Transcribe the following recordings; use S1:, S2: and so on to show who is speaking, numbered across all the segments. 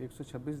S1: 126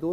S1: 2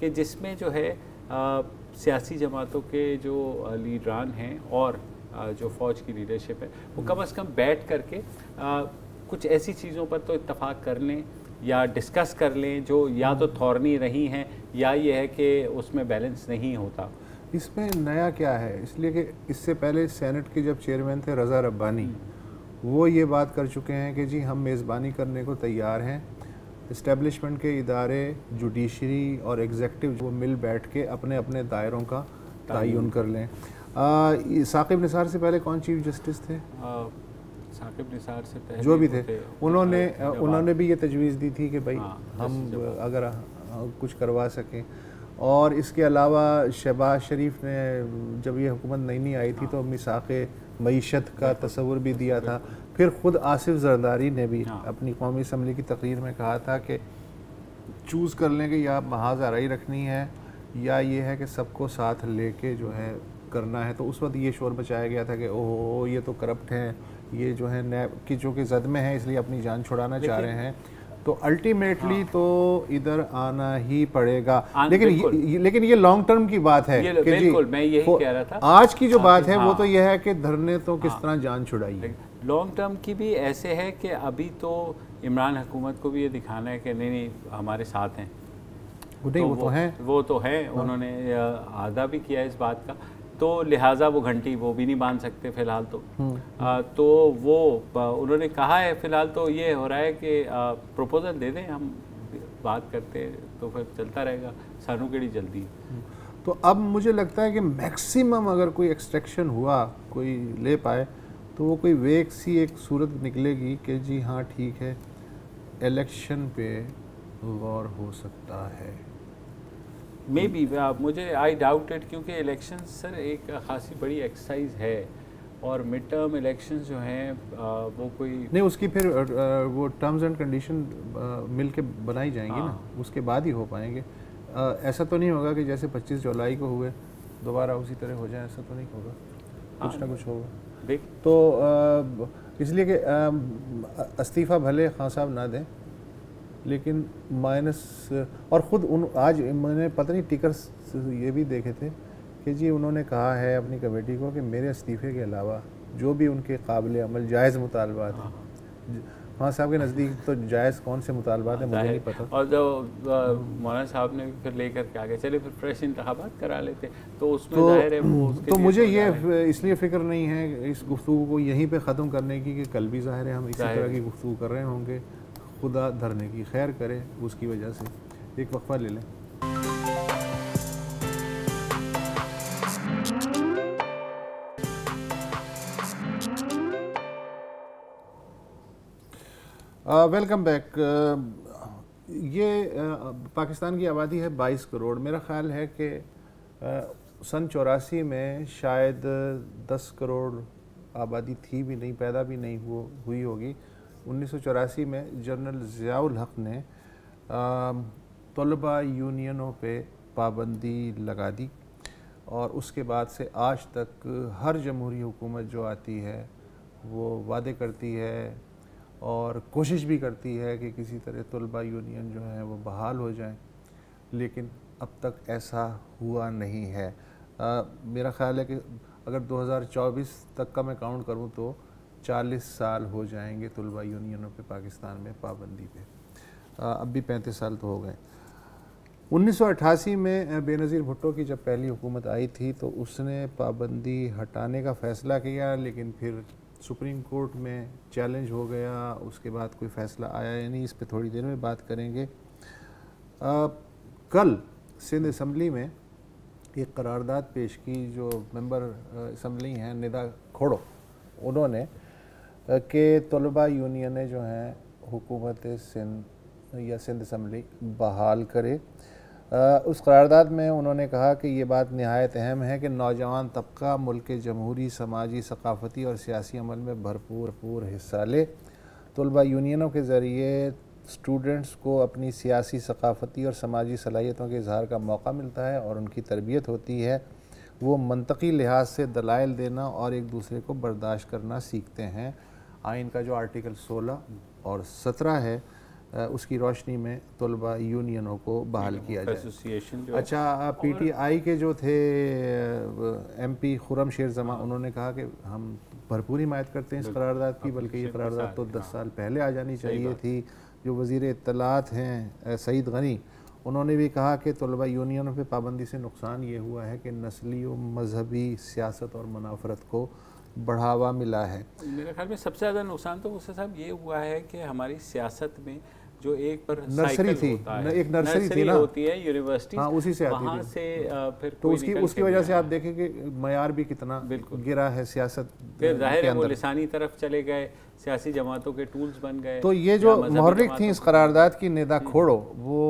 S2: کہ جس میں جو ہے سیاسی جماعتوں کے جو لیڈران ہیں اور جو فوج کی لیڈرشپ ہے وہ کم از کم بیٹھ کر کے کچھ ایسی چیزوں پر تو اتفاق کر لیں یا ڈسکس کر لیں جو یا تو تھورنی رہی ہیں یا یہ ہے کہ اس میں بیلنس نہیں ہوتا.
S1: اس میں نیا کیا ہے؟ اس لیے کہ اس سے پہلے سینٹ کے جب چیئرمین تھے رضا ربانی، وہ یہ بات کر چکے ہیں کہ جی ہم میزبانی کرنے کو تیار ہیں، اسٹیبلشمنٹ کے ادارے جوڈیشری اور ایگزیکٹو وہ مل بیٹھ کے اپنے اپنے دائروں کا تعین کر لیں. ثاقب نثار سے پہلے کون چیف جسٹس تھے؟
S2: ثاقب نثار سے پہلے
S1: جو بھی تھے انہوں نے بھی یہ تجویز دی تھی کہ بھائی ہم اگر کچھ کروا سکیں. اور اس کے علاوہ شہباز شریف نے جب یہ حکومت نئی آئی تھی تو میثاق معیشت کا تصور بھی دیا تھا. پھر خود آصف زرداری نے بھی اپنی قومی اسمبلی کی تقریر میں کہا تھا کہ چوز کر لیں کہ یا محاذ آرائی رکھنی ہے یا یہ ہے کہ سب کو ساتھ لے کے جو ہے کرنا ہے. تو اس وقت یہ شور بچایا گیا تھا کہ اوہ یہ تو کرپٹ ہیں، یہ جو ہے نیب کی جو کہ زد میں ہیں اس لیے اپنی جان چھڑانا چاہ رہے ہیں. تو الٹیمیٹلی تو ادھر آنا ہی پڑے گا. لیکن یہ لانگ ٹرم کی بات ہے کہ جی
S2: میں یہی کہہ رہا تھا
S1: آج کی جو بات ہے وہ تو یہ ہے کہ دھرنے تو کس طرح جان چھڑائی.
S2: لانگ ٹرم کی بھی ایسے ہے کہ ابھی تو عمران حکومت کو بھی یہ دکھانا ہے کہ نہیں ہمارے ساتھ ہیں. وہ تو ہیں انہوں نے آدھا بھی کیا اس بات کا، تو لہٰذا وہ گھنٹی وہ بھی نہیں باندھ سکتے فی الحال. تو وہ انہوں نے کہا ہے فی الحال تو یہ ہو رہا ہے کہ پروپوزل دے دیں، ہم بات کرتے تو پھر چلتا رہے گا، سانو کیڑی جلدی.
S1: تو اب مجھے لگتا ہے کہ میکسیمم اگر کوئی ایکسٹریکشن ہوا کوئی لے پائے تو وہ کوئی ویک سی ایک صورت نکلے گی کہ جی ہاں ٹھیک ہے الیکشن پہ غور ہو سکتا ہے.
S2: مے بی مجھے آئی ڈاؤٹ اٹ، کیونکہ الیکشن سر ایک خاصی بڑی ایکسرسائز ہے اور مڈ ٹرم الیکشنز جو ہیں وہ کوئی
S1: نہیں، اس کی پھر وہ ٹرمز اینڈ کنڈیشن مل کے بنائی جائیں گی نا، اس کے بعد ہی ہو پائیں گے. ایسا تو نہیں ہوگا کہ جیسے 25 جولائی کو ہوئے دوبارہ اسی طرح ہو جائیں، ایسا تو نہیں ہوگا، کچھ نہ کچھ ہوگا. تو اس لیے کہ استعفیٰ بھلے خان صاحب نہ دیں لیکن مائنس، اور خود آج میں نے پتہ نہیں ٹکرز یہ بھی دیکھے تھے کہ جی انہوں نے کہا ہے اپنی کمیٹی کو کہ میرے استعفے کے علاوہ جو بھی ان کے قابل عمل جائز مطالبات ہیں، خان صاحب کے نزدیک تو جائز کون سے مطالبات ہیں مجھے نہیں پتہ.
S2: اور جو مولانا صاحب نے پھر لے کر کے آگے چلے پھر فریش انتخابات کرا لیتے تو اس میں ظاہر ہے وہ
S1: تو مجھے یہ اس لیے فکر نہیں ہے اس گفتگو کو یہیں پہ ختم کرنے کی کہ کل بھی ظاہر ہے ہم اسی طرح کی گفتگو کر رہے ہوں گے. خدا دھرنے کی خیر کرے اس کی وجہ سے. ایک وقفہ لے لیں. Welcome back. یہ پاکستان کی آبادی ہے 22 کروڑ. میرا خیال ہے کہ سن 84 میں شاید 10 کروڑ آبادی تھی بھی نہیں، پیدا بھی نہیں ہوئی ہوگی. 1984 میں جنرل ضیاء الحق نے طلبہ یونینوں پہ پابندی لگا دی اور اس کے بعد سے آج تک ہر جمہوری حکومت جو آتی ہے وہ وعدے کرتی ہے اور کوشش بھی کرتی ہے کہ کسی طرح طلبہ یونین جو ہیں وہ بحال ہو جائیں، لیکن اب تک ایسا ہوا نہیں ہے. میرا خیال ہے کہ اگر 2024 تک کا میں کاؤنٹ کروں تو 40 سال ہو جائیں گے طلبہ یونینوں پہ پاکستان میں پابندی پہ. اب بھی 35 سال تو ہو گئے. 1988 میں بے نظیر بھٹو کی جب پہلی حکومت آئی تھی تو اس نے پابندی ہٹانے کا فیصلہ کیا، لیکن پھر سپریم کورٹ میں چیلنج ہو گیا، اس کے بعد کوئی فیصلہ آیا یا نہیں، اس پہ تھوڑی دیر میں بات کریں گے. کل سندھ اسمبلی میں ایک قرارداد پیش کی جو ممبر اسمبلی ہیں ندا کھوڑو، انہوں نے کہ طلبہ یونینیں جو ہیں حکومت سندھ یا سندھ اسمبلی بحال کرے. اس قرارداد میں انہوں نے کہا کہ یہ بات نہایت اہم ہے کہ نوجوان طبقہ ملک کے جمہوری، سماجی، ثقافتی اور سیاسی عمل میں بھرپور حصہ لے. طلبہ یونینوں کے ذریعے اسٹوڈنٹس کو اپنی سیاسی، ثقافتی اور سماجی صلاحیتوں کے اظہار کا موقع ملتا ہے اور ان کی تربیت ہوتی ہے. وہ منطقی لحاظ سے دلائل دینا اور ایک دوسرے کو برداشت کرنا سیکھتے ہیں. آئین کا جو آرٹیکل 16 اور 17 ہے اس کی روشنی میں طلبہ یونینوں کو بحال کیا جائے. اچھا پی ٹی آئی کے جو تھے ایم پی خرم شیر زماں, انہوں نے کہا کہ ہم بھرپور حمایت کرتے ہیں اس قرارداد کی, بلکہ یہ قرارداد تو 10 سال پہلے آ جانی چاہیے تھی. جو وزیر اطلاعات ہیں سعید غنی, انہوں نے بھی کہا کہ طلبہ یونینوں پہ پابندی سے نقصان یہ ہوا ہے کہ نسلی و مذہبی سیاست اور منافرت کو بڑھاوا ملا ہے.
S2: میرے خیال میں سب سے زیادہ نقصان تو اس صاحب یہ ہوا ہے کہ ہماری سیاست میں جو ایک پر
S1: نرسری تھی, ایک نرسری تھی نا,
S2: ہوتی ہے یونیورسٹی,
S1: ہاں اسی سے آتی
S2: وہاں سے پھر
S1: تو اس کی وجہ سے آپ دیکھیں کہ معیار بھی کتنا گرا ہے سیاست.
S2: پھر ظاہر ہے وہ لسانی طرف چلے گئے, سیاسی جماعتوں کے ٹولز بن گئے.
S1: تو یہ جو محرک تھیں اس قرارداد کی, ندا کھوڑو, وہ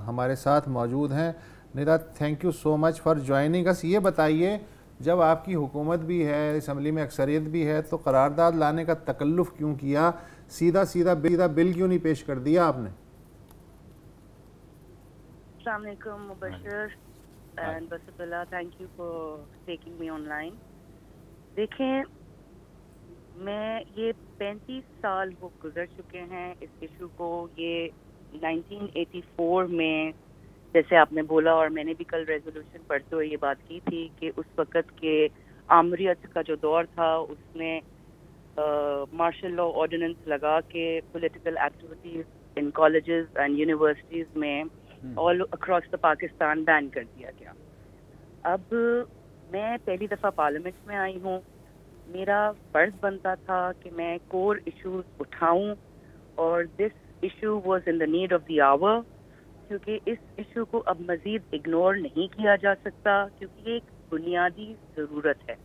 S1: ہمارے ساتھ موجود ہیں. Nida, thank you so much for joining us. یہ بتائیے, جب آپ کی حکومت بھی ہے, اسمبلی میں اکثریت بھی ہے, تو قرارداد لانے کا تکلف کیوں کیا؟ سیدھا بل کیوں نہیں پیش کر دیا آپ نے؟
S3: السلام علیکم Mubashir and Basit Ullah, thank you for taking me online. دیکھیں, میں یہ 35 سال وہ گزر چکے ہیں اس ایشو کو. یہ 1984 میں جیسے آپ نے بولا, اور میں نے بھی کل ریزولوشن پڑھتے ہوئے یہ بات کی تھی کہ اس وقت کے آمریت کا جو دور تھا, اس میں مارشل لا آرڈیننس لگا کے political activities in colleges and universities میں آل اکراس دا پاکستان بین کر دیا گیا. اب میں پہلی دفعہ پارلیمنٹ میں آئی ہوں, میرا فرض بنتا تھا کہ میں کور ایشوز اٹھاؤں, اور this issue was in the need of the hour, کیونکہ اس ایشو کو اب مزید اگنور نہیں کیا جا سکتا, کیونکہ یہ ایک بنیادی ضرورت ہے.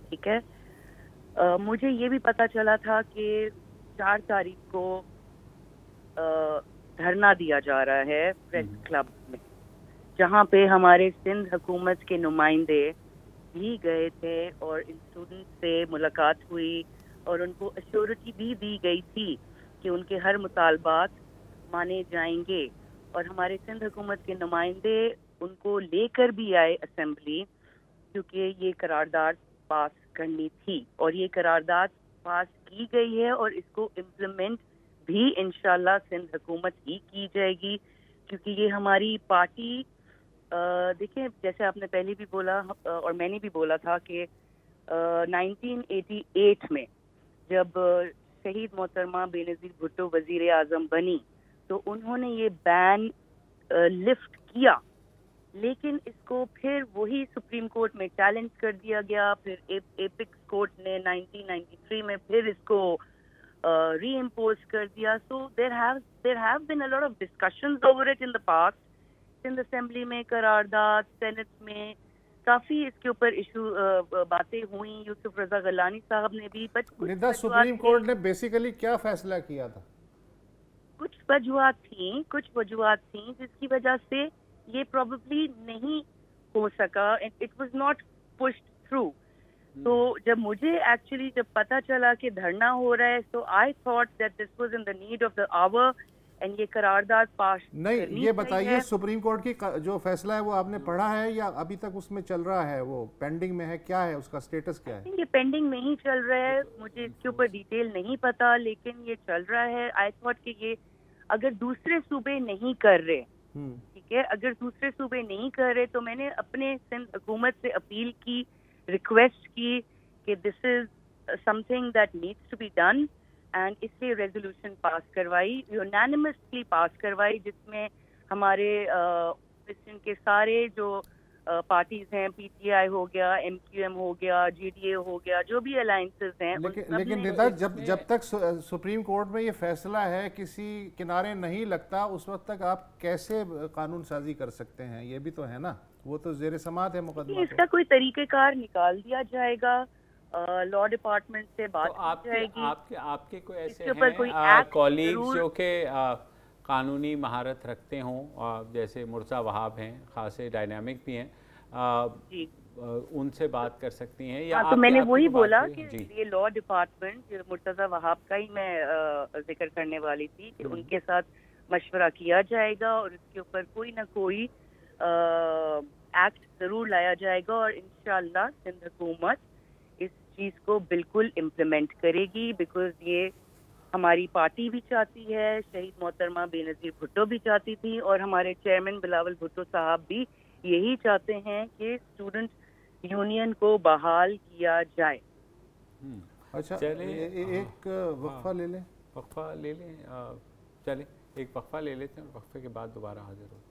S3: ٹھیک ہے, مجھے یہ بھی پتا چلا تھا کہ 4 تاریخ کو دھرنا دیا جا رہا ہے پریس کلب میں, جہاں پہ ہمارے سندھ حکومت کے نمائندے بھی گئے تھے, اور ان اسٹوڈنٹ سے ملاقات ہوئی, اور ان کو ایشورٹی بھی دی گئی تھی کہ ان کے ہر مطالبات مانے جائیں گے. اور ہمارے سندھ حکومت کے نمائندے ان کو لے کر بھی آئے اسمبلی, کیونکہ یہ قرارداد پاس کرنی تھی, اور یہ قرارداد پاس کی گئی ہے, اور اس کو امپلیمنٹ بھی انشاءاللہ سندھ حکومت ہی کی جائے گی, کیونکہ یہ ہماری پارٹی. دیکھیں, جیسے آپ نے پہلے بھی بولا اور میں نے بھی بولا تھا کہ 1988 میں جب شہید محترمہ بے نظیر بھٹو وزیر اعظم بنی, تو انہوں نے یہ بین لفٹ کیا, لیکن اس کو پھر وہی سپریم کورٹ میں چیلنج کر دیا گیا. پھر ایپکس کورٹ نے 1993 میں پھر اس کو ری امپوز کر دیا. سو there have been a lot of discussions over it in the past. Sindh assembly میں قرارداد, سینٹ میں کافی اس کے اوپر ایشو باتیں ہوئیں. یوسف رضا غلانی صاحب نے بھی,
S1: ندا, سپریم کورٹ نے بیسیکلی کیا فیصلہ کیا تھا؟
S3: کچھ وجوہات تھیں جس کی وجہ سے یہ پروبیبلی نہیں ہو سکا. It was not pushed through. تو جب مجھے ایکچولی جب پتا چلا کہ دھرنا ہو رہا ہے, تو I thought that this was in the need of the hour, and یہ قرارداد پاس
S1: نہیں. یہ بتائیے, سپریم کورٹ کی جو فیصلہ ہے وہ آپ نے پڑھا ہے یا ابھی تک اس میں چل رہا ہے, وہ پینڈنگ میں ہے, کیا ہے اس کا سٹیٹس کیا ہے؟
S3: یہ پینڈنگ میں ہی چل رہا ہے, مجھے اس کے اوپر ڈیٹیل نہیں پتا, لیکن یہ چل رہا ہے. آئی تھاٹ کہ یہ اگر دوسرے صوبے نہیں کر رہے, ٹھیک ہے, اگر دوسرے صوبے نہیں کر رہے, تو میں نے اپنے سندھ حکومت سے اپیل کی, ریکویسٹ کی کہ this is something that needs to be done, and اس سے ریزولوشن پاس کروائی, یونانیمسلی پاس کروائی, جس میں ہمارے اپوزیشن کے سارے جو پارٹیز ہیں, پی ٹی آئی ہو گیا, ایم کیو ایم ہو گیا, جی ڈی اے ہو گیا, جو بھی الائنسز ہیں.
S1: لیکن ندا, جب تک سپریم کورٹ میں یہ فیصلہ ہے کسی کنارے نہیں لگتا, اس وقت تک آپ کیسے قانون سازی کر سکتے ہیں؟ یہ بھی تو ہے نا, وہ تو زیر سماعت ہے مقدمہ.
S3: اس کا کوئی طریقہ کار نکال دیا جائے گا, لا ڈپارٹمنٹ سے بات کی جائے گی.
S2: آپ کے کوئی ایسے ہیں کولیگز جو کہ قانونی مہارت رکھتے ہوں, جیسے مرزا وہاب ہیں, خاصے ڈائنامک بھی ہیں, ان سے بات کر سکتی ہیں؟ یا
S3: تو میں نے وہی بولا کہ یہ لا ڈپارٹمنٹ, مرتضی وہاب کا ہی میں ذکر کرنے والی تھی, کہ ان کے ساتھ مشورہ کیا جائے گا, اور اس کے اوپر کوئی نہ کوئی ایکٹ ضرور لایا جائے گا, اور انشاءاللہ سندھ حکومت اس چیز کو بالکل امپلیمنٹ کرے گی, بیکاز یہ ہماری پارٹی بھی چاہتی ہے, شہید محترمہ بے نظیر بھٹو بھی چاہتی تھی, اور ہمارے چیئرمین بلاول بھٹو صاحب بھی یہی چاہتے ہیں کہ اسٹوڈنٹ یونین کو بحال کیا جائے.
S1: اچھا ایک وقفہ لے لیں.
S2: وقفہ لے لیں, چلیں ایک وقفہ لے لیتے ہیں, اور وقفے کے بعد دوبارہ حاضر ہوتے ہیں.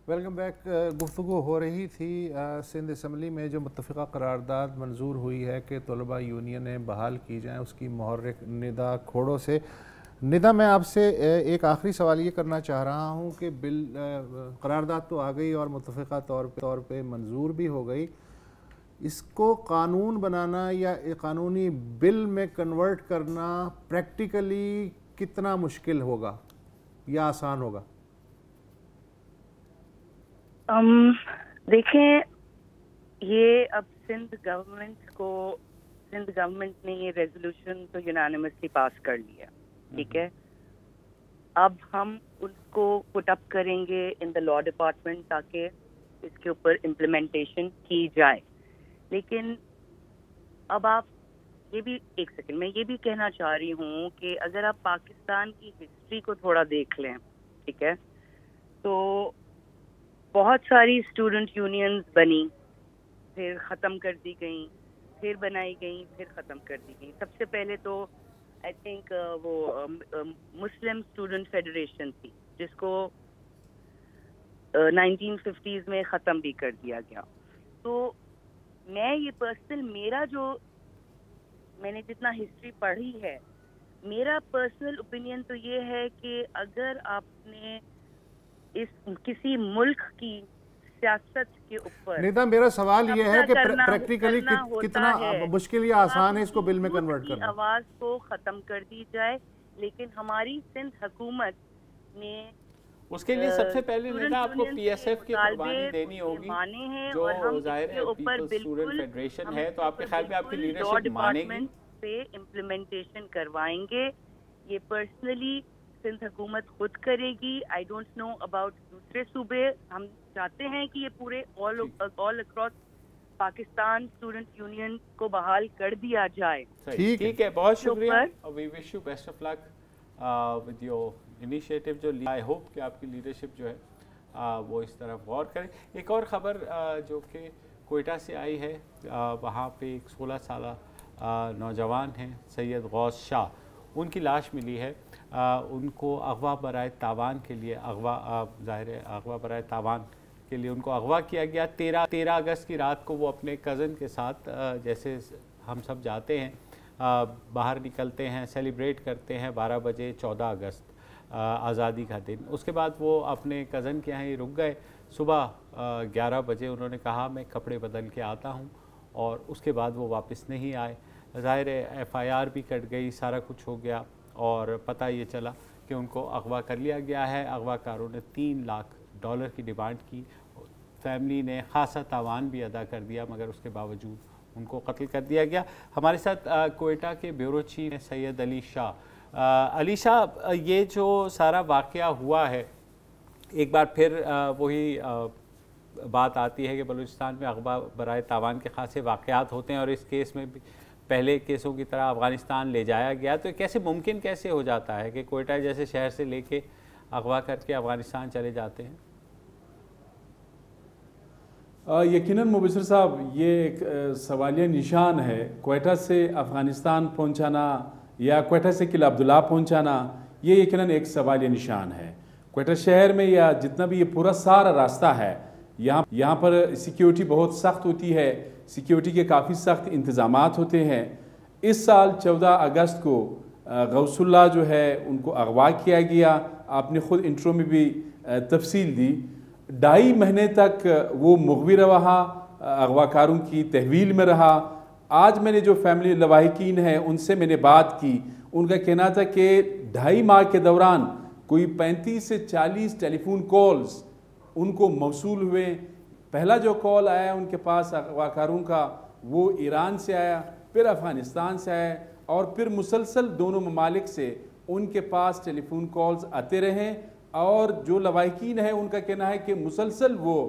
S1: Welcome back. گفتگو ہو رہی تھی سندھ اسمبلی میں جو متفقہ قرارداد منظور ہوئی ہے کہ طلبہ یونینیں بحال کی جائیں, اس کی محرک ندا کھوڑوں سے. ندا, میں آپ سے ایک آخری سوال یہ کرنا چاہ رہا ہوں کہ قرارداد تو آ گئی اور متفقہ طور پہ منظور بھی ہو گئی, اس کو قانون بنانا یا قانونی بل میں کنورٹ کرنا پریکٹیکلی کتنا مشکل ہوگا یا آسان ہوگا؟
S3: دیکھیں, یہ اب سندھ گورنمنٹ نے یہ ریزولوشن تو یونانیمسلی پاس کر لیا, ٹھیک ہے. اب ہم اس کو پٹ اپ کریں گے ان دا لا ڈپارٹمنٹ تاکہ اس کے اوپر امپلیمنٹیشن کی جائے. لیکن اب آپ یہ بھی ایک سیکنڈ میں یہ بھی کہنا چاہ رہی ہوں کہ اگر آپ پاکستان کی ہسٹری کو تھوڑا دیکھ لیں, ٹھیک ہے, تو بہت ساری اسٹوڈنٹ یونینز بنی, پھر ختم کر دی گئیں, پھر بنائی گئیں, پھر ختم کر دی گئیں. سب سے پہلے تو آئی تھنک وہ مسلم اسٹوڈنٹ فیڈریشن تھی, جس کو 1950s میں ختم بھی کر دیا گیا. تو میں یہ پرسنل میں نے جتنا ہسٹری پڑھی ہے, میرا پرسنل اوپینین تو یہ ہے کہ اگر آپ نے کسی ملک کی سیاست کے اوپر
S1: نیتا, میرا سوال یہ ہے کہ پریکٹیکلی کتنا مشکل یا آسان ہے اس کو بل میں کنورٹ کرنا.
S3: آواز کو ختم کر دی جائے, لیکن ہماری سندھ حکومت نے
S2: اس کے لیے سب سے پہلے نیتا آپ کو پی ایس ایف کی قربانی دینی ہوگی, جو ظاہر ہے پیپلز اسٹوڈنٹ فیڈریشن ہے. تو آپ کے خیال میں آپ کی لیڈرشپ مانے گی؟
S3: سے امپلیمنٹیشن کروائیں گے. یہ پرسنلی سندھ حکومت خود کرے گی. آئی ڈونٹ نو اباؤٹ دوسرے صوبے. ہم چاہتے ہیں کہ یہ پورے all across Pakistan student union کو بحال کر دیا جائے.
S2: ٹھیک ہے, بہت شکریہ. We wish you best of luck with your initiative جو آئی ہوپ کہ آپ کی لیڈرشپ جو ہے وہ اس طرف غور کرے. ایک اور خبر جو کہ کوئٹہ سے آئی ہے, وہاں پہ ایک 16 سالہ نوجوان ہیں سید غوث شاہ, ان کی لاش ملی ہے. ان کو اغوا برائے تاوان کے لیے اغوا برائے تاوان کے لیے ان کو اغوا کیا گیا. 13 اگست کی رات کو وہ اپنے کزن کے ساتھ, جیسے ہم سب جاتے ہیں باہر نکلتے ہیں, سیلیبریٹ کرتے ہیں 12 بجے 14 اگست آزادی کا دن. اس کے بعد وہ اپنے کزن کے یہاں ہی رک گئے. صبح 11 بجے انہوں نے کہا میں کپڑے بدل کے آتا ہوں, اور اس کے بعد وہ واپس نہیں آئے. ظاہر ایف آئی آر بھی کٹ گئی, سارا کچھ ہو گیا, اور پتہ یہ چلا کہ ان کو اغوا کر لیا گیا ہے. اغوا کاروں نے $3 لاکھ کی ڈیمانڈ کی. فیملی نے خاصا تاوان بھی ادا کر دیا, مگر اس کے باوجود ان کو قتل کر دیا گیا. ہمارے ساتھ کوئٹہ کے بیورو چیف ہیں سید علی شاہ. علی شاہ, یہ جو سارا واقعہ ہوا ہے, ایک بار پھر وہی بات آتی ہے کہ بلوچستان میں اغوا برائے تاوان کے خاصے واقعات ہوتے ہیں, اور اس کیس میں بھی پہلے کیسوں کی طرح افغانستان لے جایا گیا. تو کیسے ممکن کیسے ہو جاتا ہے کہ کوئٹہ جیسے شہر سے لے کے اغوا کر کے افغانستان چلے جاتے ہیں؟
S4: یقیناً مبشر صاحب, یہ ایک سوالیہ نشان ہے. کوئٹہ سے افغانستان پہنچانا یا کوئٹہ سے قلعہ عبداللہ پہنچانا, یہ یقیناً ایک سوالیہ نشان ہے. کوئٹہ شہر میں یا جتنا بھی یہ پورا سارا راستہ ہے, یہاں پر سیکیورٹی بہت سخت ہوتی ہے. سیکیورٹی کے کافی سخت انتظامات ہوتے ہیں. اس سال 14 اگست کو غوث اللہ جو ہے ان کو اغوا کیا گیا. آپ نے خود انٹرو میں بھی تفصیل دی. 2.5 مہینے تک وہ مغوی رہا, اغواکاروں کی تحویل میں رہا. آج میں نے جو فیملی لواحقین ہیں ان سے میں نے بات کی, ان کا کہنا تھا کہ 2.5 ماہ کے دوران کوئی 35 سے 40 ٹیلی فون کالز ان کو موصول ہوئے. پہلا جو کال آیا ان کے پاس اغواکاروں کا وہ ایران سے آیا, پھر افغانستان سے آیا, اور پھر مسلسل دونوں ممالک سے ان کے پاس ٹیلی فون کالز آتے رہے. اور جو لواحقین ہیں ان کا کہنا ہے کہ مسلسل وہ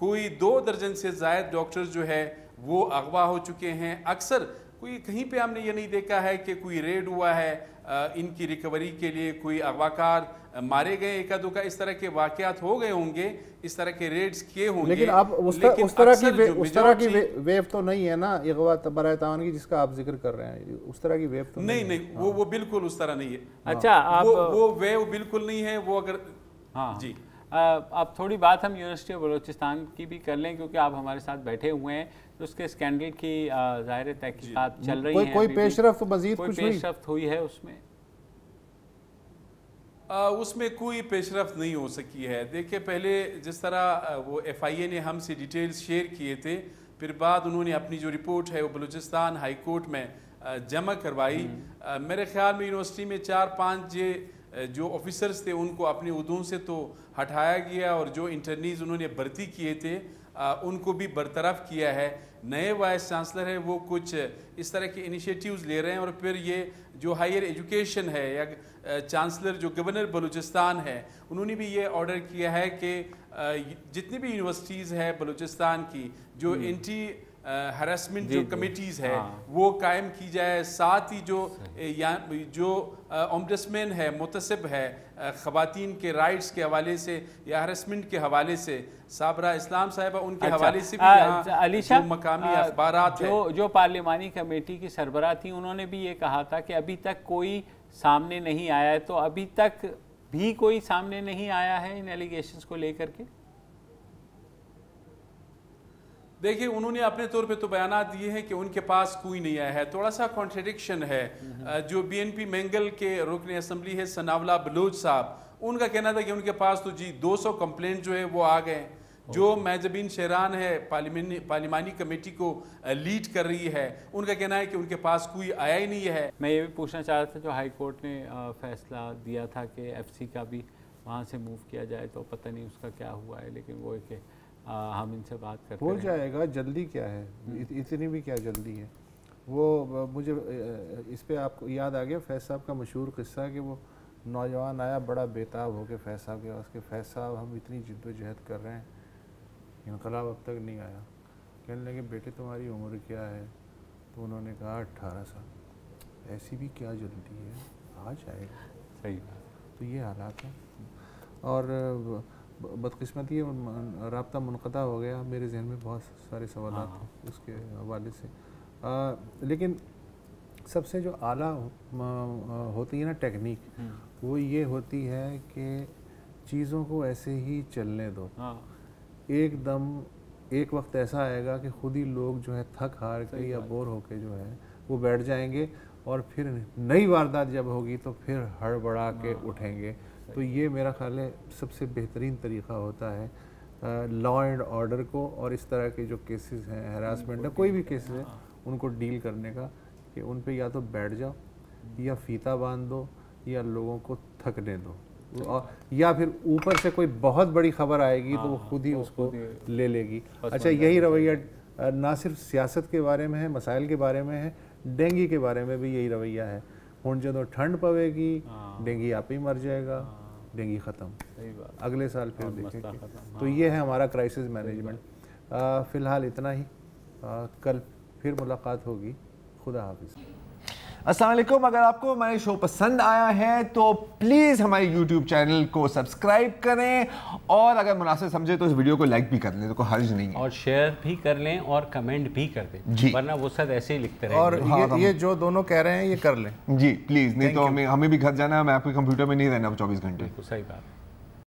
S4: کوئی 2 درجن سے زائد ڈاکٹر جو ہے وہ اغوا ہو چکے ہیں. اکثر کوئی کہیں پہ ہم نے یہ نہیں دیکھا ہے کہ کوئی ریڈ ہوا ہے ان کی ریکوری کے لیے, کوئی اغواکار مارے گئے, ایک دو کا اس طرح کے واقعات ہو گئے ہوں گے, اس طرح کے ریڈز کیے ہوں گے.
S1: لیکن اب اس طرح کی ویو تو نہیں ہے نا اغوا برائے تعاون کی جس کا آپ ذکر کر رہے ہیں, اس طرح کی ویو تو
S4: نہیں, وہ بالکل اس طرح نہیں ہے.
S2: اچھا
S4: وہ ویو بالکل نہیں ہے وہ. اگر
S2: ہاں جی اب تھوڑی بات ہم یونیورسٹی آف بلوچستان کی بھی کر لیں, کیونکہ آپ ہمارے ساتھ بیٹھے ہوئے ہیں, تو اس کے اسکینڈل کی ظاہر تحقیقات چل رہی ہیں.
S1: کوئی پیش رفت مزید
S2: کوئی پیش رفت ہوئی ہے اس میں؟
S4: اس میں کوئی پیش رفت نہیں ہو سکی ہے. دیکھیں پہلے جس طرح وہ ایف آئی اے نے ہم سے ڈیٹیلز شیئر کیے تھے, پھر بعد انہوں نے اپنی جو رپورٹ ہے وہ بلوچستان ہائی کورٹ میں جمع کروائی. میرے خیال میں یونیورسٹی میں 4-5 جو آفیسرز تھے ان کو اپنے عہدوں سے تو ہٹایا گیا, اور جو انٹرنیز انہوں نے بھرتی کیے تھے ان کو بھی برطرف کیا ہے. نئے وائس چانسلر ہے وہ کچھ اس طرح کے انیشیٹیوز لے رہے ہیں, اور پھر یہ جو ہائر ایجوکیشن ہے یا چانسلر جو گورنر بلوچستان ہے انہوں نے بھی یہ آرڈر کیا ہے کہ جتنی بھی یونیورسٹیز ہے بلوچستان کی جو اینٹی ہراسمنٹ جو کمیٹیز ہے وہ قائم کی جائے. ساتھ ہی جو اومبڈسمین ہے, متصب ہے خواتین کے رائٹس کے حوالے سے یا ہراسمنٹ کے حوالے سے, صابرہ اسلام صاحبہ ان کے حوالے سے بھی یہاں جو مقامی اخبارات ہیں
S2: جو پارلیمانی کمیٹی کی سربراہ تھی انہوں نے بھی یہ کہا تھا کہ ابھی تک کوئی سامنے نہیں آیا ہے, تو ابھی تک بھی کوئی سامنے نہیں آیا ہے ان ایلیگیشنز کو لے کر کے.
S4: دیکھیں انہوں نے اپنے طور پہ تو بیانات دیے ہیں کہ ان کے پاس کوئی نہیں آیا ہے. تھوڑا سا کانٹریڈکشن ہے. جو بی این پی مینگل کے رکن اسمبلی ہے ثناءاللہ بلوچ صاحب, ان کا کہنا تھا کہ ان کے پاس تو 200 کمپلینٹ جو ہے وہ آ گئے. جو میجبین شیران ہے پارلیمانی کمیٹی کو لیڈ کر رہی ہے, ان کا کہنا ہے کہ ان کے پاس کوئی آیا ہی نہیں ہے.
S2: میں یہ بھی پوچھنا چاہ رہا تھا, جو ہائی کورٹ نے فیصلہ دیا تھا کہ ایف سی کا بھی وہاں سے موو کیا جائے, تو پتہ نہیں اس کا کیا ہوا ہے, لیکن وہ ہے کہ ہم ان سے بات کرتے ہیں.
S1: ہو جائے گا, جلدی کیا ہے, اتنی بھی کیا جلدی ہے. وہ مجھے اس پہ آپ کو یاد آ گیا فیض صاحب کا مشہور قصہ کہ وہ نوجوان آیا بڑا بیتاب ہو کے فیض صاحب کے پاس کہ فیض صاحب ہم اتنی جد و جہد کر رہے ہیں, انقلاب اب تک نہیں آیا. کہنے لگے بیٹے تمہاری عمر کیا ہے؟ تو انہوں نے کہا 18 سال. ایسی بھی کیا جلدی ہے, آ جائے گا.
S2: صحیح.
S1: تو یہ حالات ہیں. اور بدقسمتی رابطہ منقطع ہو گیا. میرے ذہن میں بہت سارے سوالات ہیں اس کے حوالے سے, لیکن سب سے جو اعلیٰ ہوتی ہے نا ٹیکنیک, وہ یہ ہوتی ہے کہ چیزوں کو ایسے ہی چلنے دو. ایک دم ایک وقت ایسا آئے گا کہ خود ہی لوگ جو ہے تھک ہار کے یا بور ہو کے جو ہے وہ بیٹھ جائیں گے, اور پھر نئی واردات جب ہوگی تو پھر ہڑبڑا کے اٹھیں گے. تو یہ میرا خیال ہے سب سے بہترین طریقہ ہوتا ہے لا اینڈ آرڈر کو, اور اس طرح کے جو کیسز ہیں ہراسمنٹ ہے, کوئی بھی کیسز ہے, ان کو ڈیل کرنے کا, کہ ان پہ یا تو بیٹھ جاؤ یا فیتا باندھ دو یا لوگوں کو تھکنے دو, یا پھر اوپر سے کوئی بہت بڑی خبر آئے گی تو وہ خود ہی اس کو لے لے گی. اچھا یہی رویہ نہ صرف سیاست کے بارے میں ہے, مسائل کے بارے میں ہے, ڈینگی کے بارے میں بھی یہی رویہ ہے. ہوں جدو ٹھنڈ پوے گی ڈینگی آپ ہی مر جائے گا, ڈینگی ختم, اگلے سال پھر دیکھیں گے. تو یہ ہے ہمارا کرائسس مینجمنٹ. فی الحال اتنا ہی, کل پھر ملاقات ہوگی. خدا حافظ.
S5: السلام علیکم. اگر آپ کو ہمارے شو پسند آیا ہے تو پلیز ہمارے یوٹیوب چینل کو سبسکرائب کریں, اور اگر مناسب سمجھے تو اس ویڈیو کو لائک بھی کر لیں, تو کوئی حرج نہیں ہے,
S2: اور شیئر بھی کر لیں اور کمنٹ بھی کر دیں, ورنہ وہ سب ایسے ہی لکھتے رہیں.
S1: اور یہ جو دونوں کہہ رہے ہیں یہ کر لیں
S5: جی پلیز, نہیں تو ہمیں بھی گھر جانا ہے, میں آپ کے کمپیوٹر میں نہیں رہنا 24 گھنٹے.
S2: صحیح بات.